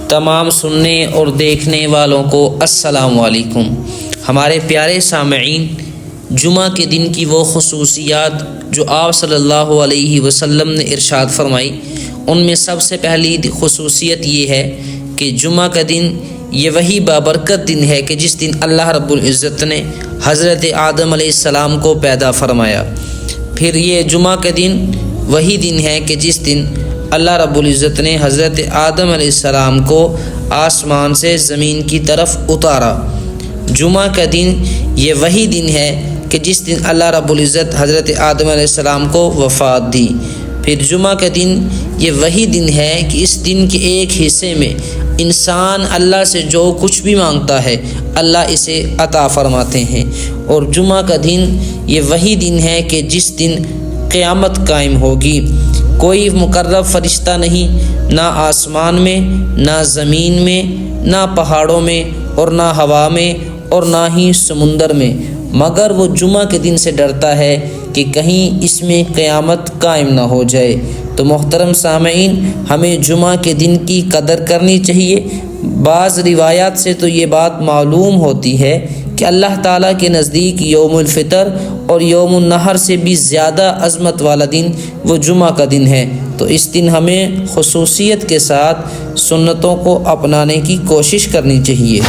تمام سننے اور دیکھنے والوں کو السلام علیکم۔ ہمارے پیارے سامعین، جمعہ کے دن کی وہ خصوصیات جو آپ صلی اللہ علیہ وسلم نے ارشاد فرمائی، ان میں سب سے پہلی خصوصیت یہ ہے کہ جمعہ کا دن یہ وہی بابرکت دن ہے کہ جس دن اللہ رب العزت نے حضرت آدم علیہ السلام کو پیدا فرمایا۔ پھر یہ جمعہ کا دن وہی دن ہے کہ جس دن اللہ رب العزت نے حضرت آدم علیہ السلام کو آسمان سے زمین کی طرف اتارا۔ جمعہ کا دن یہ وہی دن ہے کہ جس دن اللہ رب العزت حضرت آدم علیہ السلام کو وفات دی۔ پھر جمعہ کا دن یہ وہی دن ہے کہ اس دن کے ایک حصے میں انسان اللہ سے جو کچھ بھی مانگتا ہے اللہ اسے عطا فرماتے ہیں۔ اور جمعہ کا دن یہ وہی دن ہے کہ جس دن قیامت قائم ہوگی۔ کوئی مقرب فرشتہ نہیں، نہ آسمان میں، نہ زمین میں، نہ پہاڑوں میں، اور نہ ہوا میں، اور نہ ہی سمندر میں، مگر وہ جمعہ کے دن سے ڈرتا ہے کہ کہیں اس میں قیامت قائم نہ ہو جائے۔ تو محترم سامعین، ہمیں جمعہ کے دن کی قدر کرنی چاہیے۔ بعض روایات سے تو یہ بات معلوم ہوتی ہے کہ اللہ تعالیٰ کے نزدیک یوم الفطر اور یوم النحر سے بھی زیادہ عظمت والا دن وہ جمعہ کا دن ہے۔ تو اس دن ہمیں خصوصیت کے ساتھ سنتوں کو اپنانے کی کوشش کرنی چاہیے۔